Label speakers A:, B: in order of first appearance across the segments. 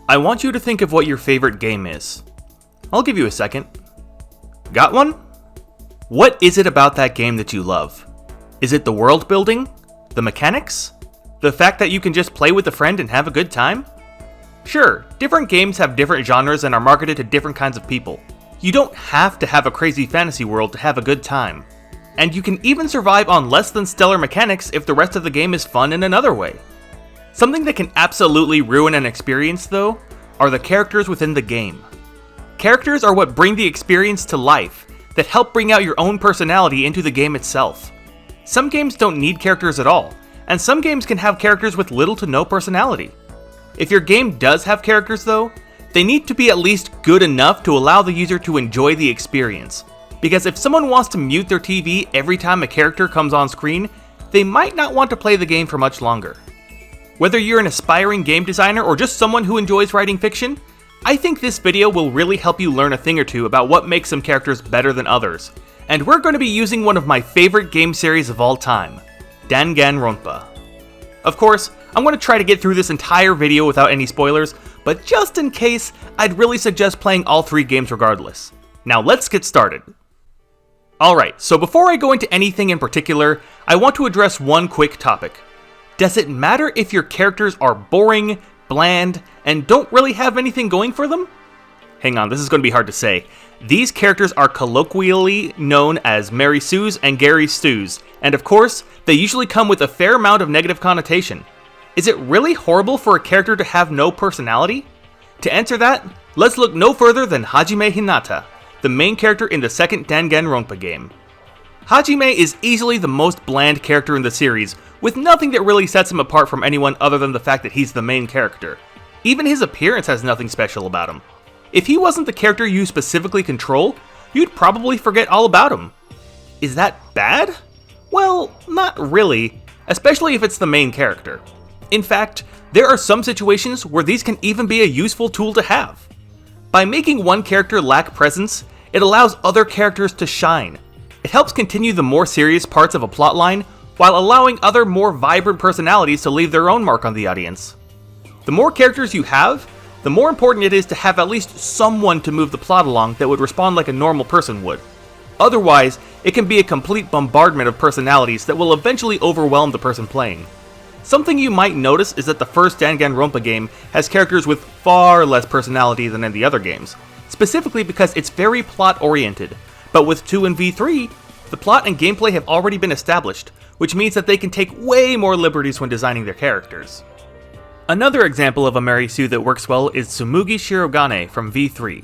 A: I want you to think of what your favorite game is. I'll give you a second. Got one? What is it about that game that you love? Is it the world building? The mechanics? The fact that you can just play with a friend and have a good time? Sure, different games have different genres and are marketed to different kinds of people. You don't have to have a crazy fantasy world to have a good time. And you can even survive on less than stellar mechanics if the rest of the game is fun in another way. Something that can absolutely ruin an experience, though, are the characters within the game. Characters are what bring the experience to life, that help bring out your own personality into the game itself. Some games don't need characters at all, and some games can have characters with little to no personality. If your game does have characters though, they need to be at least good enough to allow the user to enjoy the experience. Because if someone wants to mute their TV every time a character comes on screen, they might not want to play the game for much longer. Whether you're an aspiring game designer or just someone who enjoys writing fiction, I think this video will really help you learn a thing or two about what makes some characters better than others. And we're going to be using one of my favorite game series of all time, Danganronpa. Of course, I'm going to try to get through this entire video without any spoilers, but just in case, I'd really suggest playing all 3 games regardless. Now let's get started. Alright, so before I go into anything in particular, I want to address one quick topic. Does it matter if your characters are boring, bland, and don't really have anything going for them? Hang on, this is going to be hard to say. These characters are colloquially known as Mary Sues and Gary Stews, and of course, they usually come with a fair amount of negative connotation. Is it really horrible for a character to have no personality? To answer that, let's look no further than Hajime Hinata, the main character in the second Danganronpa game. Hajime is easily the most bland character in the series, with nothing that really sets him apart from anyone other than the fact that he's the main character. Even his appearance has nothing special about him. If he wasn't the character you specifically control, you'd probably forget all about him. Is that bad? Well, not really, especially if it's the main character. In fact, there are some situations where these can even be a useful tool to have. By making one character lack presence, it allows other characters to shine. It helps continue the more serious parts of a plotline, while allowing other more vibrant personalities to leave their own mark on the audience. The more characters you have, the more important it is to have at least someone to move the plot along that would respond like a normal person would. Otherwise, it can be a complete bombardment of personalities that will eventually overwhelm the person playing. Something you might notice is that the first Danganronpa game has characters with far less personality than in the other games, specifically because it's very plot-oriented. But with 2 and V3, the plot and gameplay have already been established, which means that they can take way more liberties when designing their characters. Another example of a Mary Sue that works well is Tsumugi Shirogane from V3.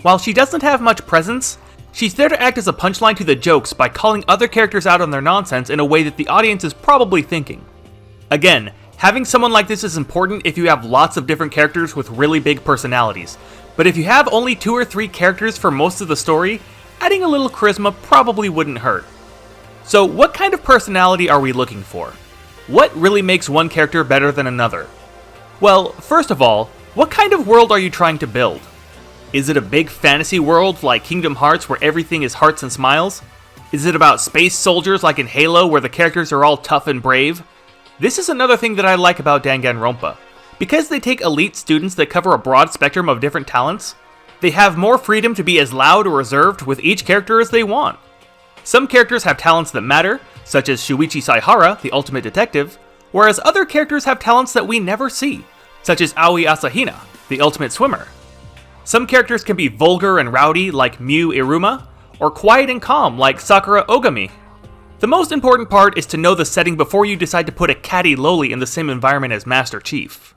A: While she doesn't have much presence, she's there to act as a punchline to the jokes by calling other characters out on their nonsense in a way that the audience is probably thinking. Again, having someone like this is important if you have lots of different characters with really big personalities, but if you have only 2 or 3 characters for most of the story, adding a little charisma probably wouldn't hurt. So what kind of personality are we looking for? What really makes one character better than another? Well, first of all, what kind of world are you trying to build? Is it a big fantasy world like Kingdom Hearts where everything is hearts and smiles? Is it about space soldiers like in Halo where the characters are all tough and brave? This is another thing that I like about Danganronpa. Because they take elite students that cover a broad spectrum of different talents, they have more freedom to be as loud or reserved with each character as they want. Some characters have talents that matter, such as Shuichi Saihara, the ultimate detective, whereas other characters have talents that we never see, such as Aoi Asahina, the ultimate swimmer. Some characters can be vulgar and rowdy like Miu Iruma, or quiet and calm like Sakura Ogami. The most important part is to know the setting before you decide to put a catty loli in the same environment as Master Chief.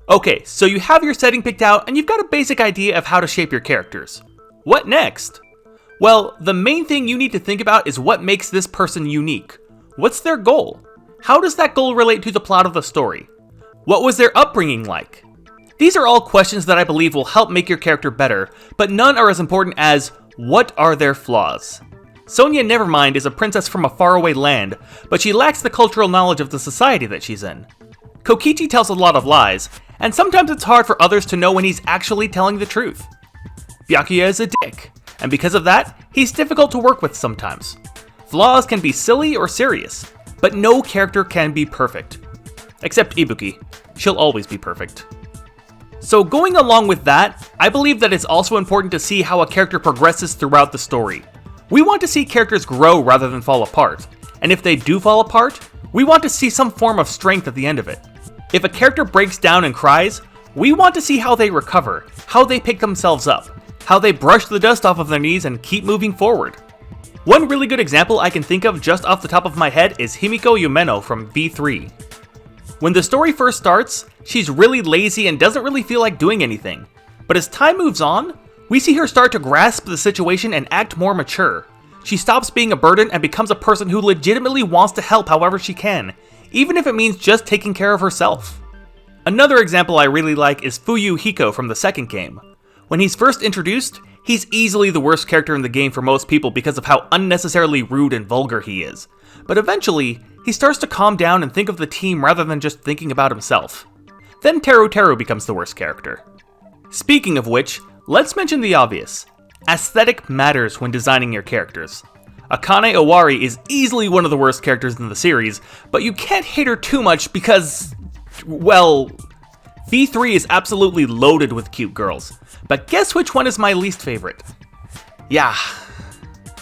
A: Okay, so you have your setting picked out and you've got a basic idea of how to shape your characters. What next? Well, the main thing you need to think about is what makes this person unique. What's their goal? How does that goal relate to the plot of the story? What was their upbringing like? These are all questions that I believe will help make your character better, but none are as important as, what are their flaws? Sonia Nevermind is a princess from a faraway land, but she lacks the cultural knowledge of the society that she's in. Kokichi tells a lot of lies, and sometimes it's hard for others to know when he's actually telling the truth. Byakuya is a dick, and because of that, he's difficult to work with sometimes. Flaws can be silly or serious, but no character can be perfect. Except Ibuki. She'll always be perfect. So going along with that, I believe that it's also important to see how a character progresses throughout the story. We want to see characters grow rather than fall apart, and if they do fall apart, we want to see some form of strength at the end of it. If a character breaks down and cries, we want to see how they recover, how they pick themselves up, how they brush the dust off of their knees and keep moving forward. One really good example I can think of just off the top of my head is Himiko Yumeno from V3. When the story first starts, she's really lazy and doesn't really feel like doing anything. But as time moves on, we see her start to grasp the situation and act more mature. She stops being a burden and becomes a person who legitimately wants to help however she can, even if it means just taking care of herself. Another example I really like is Fuyu Hiko from the second game. When he's first introduced, he's easily the worst character in the game for most people because of how unnecessarily rude and vulgar he is. But eventually, he starts to calm down and think of the team rather than just thinking about himself. Then Teru Teru becomes the worst character. Speaking of which, let's mention the obvious. Aesthetic matters when designing your characters. Akane Owari is easily one of the worst characters in the series, but you can't hate her too much because, well, V3 is absolutely loaded with cute girls. But guess which one is my least favorite? Yeah,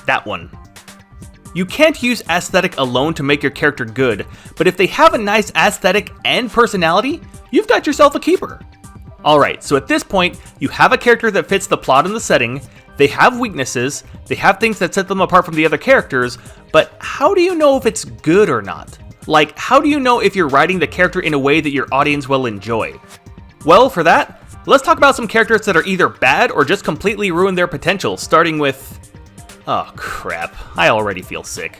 A: that one. You can't use aesthetic alone to make your character good, but if they have a nice aesthetic and personality, you've got yourself a keeper. Alright, so at this point, you have a character that fits the plot and the setting, they have weaknesses, they have things that set them apart from the other characters, but how do you know if it's good or not? Like, how do you know if you're writing the character in a way that your audience will enjoy? Well, for that, let's talk about some characters that are either bad or just completely ruin their potential, starting with... oh crap, I already feel sick.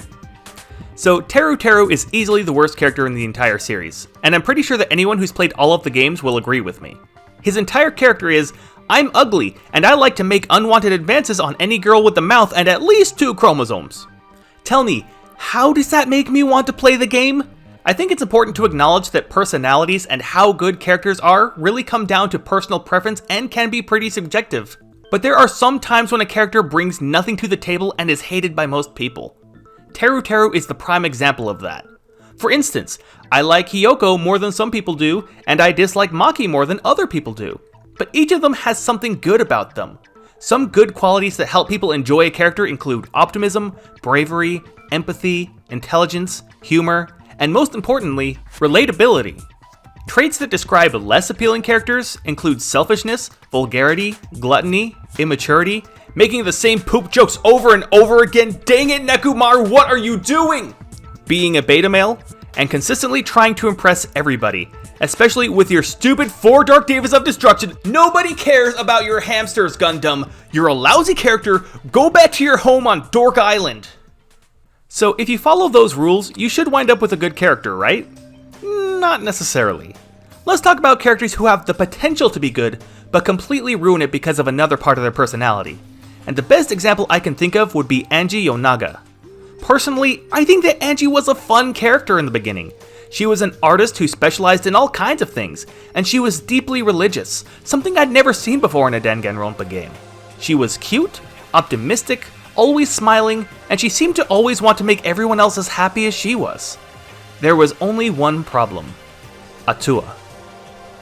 A: So Teru Teru is easily the worst character in the entire series, and I'm pretty sure that anyone who's played all of the games will agree with me. His entire character is, I'm ugly, and I like to make unwanted advances on any girl with a mouth and at least 2 chromosomes. Tell me, how does that make me want to play the game? I think it's important to acknowledge that personalities and how good characters are really come down to personal preference and can be pretty subjective. But there are some times when a character brings nothing to the table and is hated by most people. Teru Teru is the prime example of that. For instance, I like Hiyoko more than some people do, and I dislike Maki more than other people do. But each of them has something good about them. Some good qualities that help people enjoy a character include optimism, bravery, empathy, intelligence, humor, and most importantly, relatability. Traits that describe less appealing characters include selfishness, vulgarity, gluttony, immaturity, making the same poop jokes over and over again. Dang it, Nekumar, what are you doing? Being a beta male, and consistently trying to impress everybody, especially with your stupid 4 Dark Davas of Destruction. Nobody cares about your hamsters, Gundam. You're a lousy character. Go back to your home on Dork Island. So if you follow those rules, you should wind up with a good character, right? Not necessarily. Let's talk about characters who have the potential to be good, but completely ruin it because of another part of their personality. And the best example I can think of would be Angie Yonaga. Personally, I think that Angie was a fun character in the beginning. She was an artist who specialized in all kinds of things, and she was deeply religious, something I'd never seen before in a Danganronpa game. She was cute, optimistic, always smiling, and she seemed to always want to make everyone else as happy as she was. There was only one problem. Atua.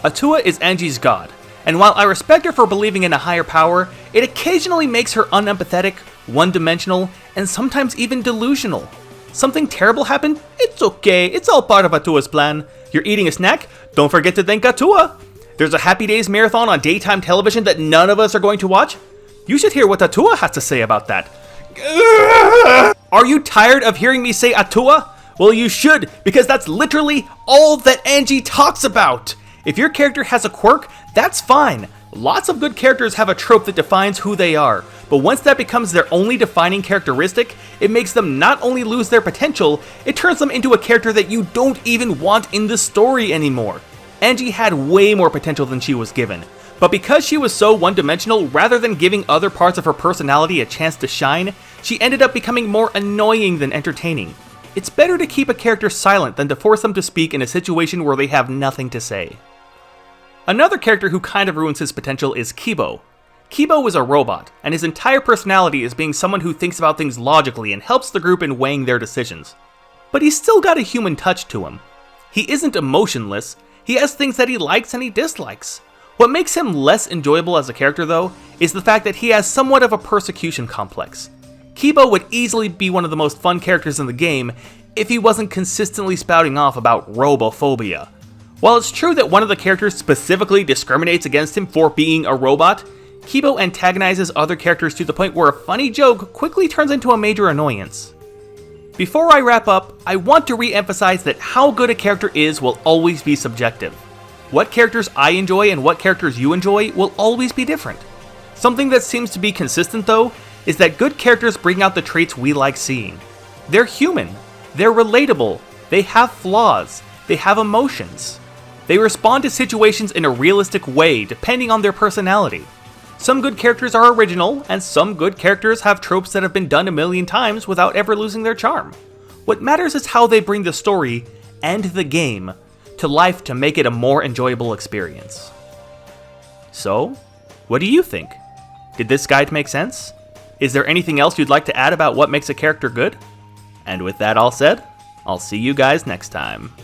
A: Atua is Angie's god, and while I respect her for believing in a higher power, it occasionally makes her unempathetic, one-dimensional, and sometimes even delusional. Something terrible happened? It's okay, it's all part of Atua's plan. You're eating a snack? Don't forget to thank Atua. There's a Happy Days marathon on daytime television that none of us are going to watch? You should hear what Atua has to say about that. Are you tired of hearing me say Atua? Well, you should, because that's literally all that Angie talks about. If your character has a quirk, that's fine. Lots of good characters have a trope that defines who they are, but once that becomes their only defining characteristic, it makes them not only lose their potential, it turns them into a character that you don't even want in the story anymore. Angie had way more potential than she was given, but because she was so one-dimensional, rather than giving other parts of her personality a chance to shine, she ended up becoming more annoying than entertaining. It's better to keep a character silent than to force them to speak in a situation where they have nothing to say. Another character who kind of ruins his potential is Kibo. Kibo is a robot, and his entire personality is being someone who thinks about things logically and helps the group in weighing their decisions. But he's still got a human touch to him. He isn't emotionless, he has things that he likes and he dislikes. What makes him less enjoyable as a character though, is the fact that he has somewhat of a persecution complex. Kibo would easily be one of the most fun characters in the game if he wasn't consistently spouting off about robophobia. While it's true that one of the characters specifically discriminates against him for being a robot, Kibo antagonizes other characters to the point where a funny joke quickly turns into a major annoyance. Before I wrap up, I want to re-emphasize that how good a character is will always be subjective. What characters I enjoy and what characters you enjoy will always be different. Something that seems to be consistent though, is that good characters bring out the traits we like seeing. They're human, they're relatable, they have flaws, they have emotions. They respond to situations in a realistic way depending on their personality. Some good characters are original, and some good characters have tropes that have been done a million times without ever losing their charm. What matters is how they bring the story, and the game, to life to make it a more enjoyable experience. So, what do you think? Did this guide make sense? Is there anything else you'd like to add about what makes a character good? And with that all said, I'll see you guys next time.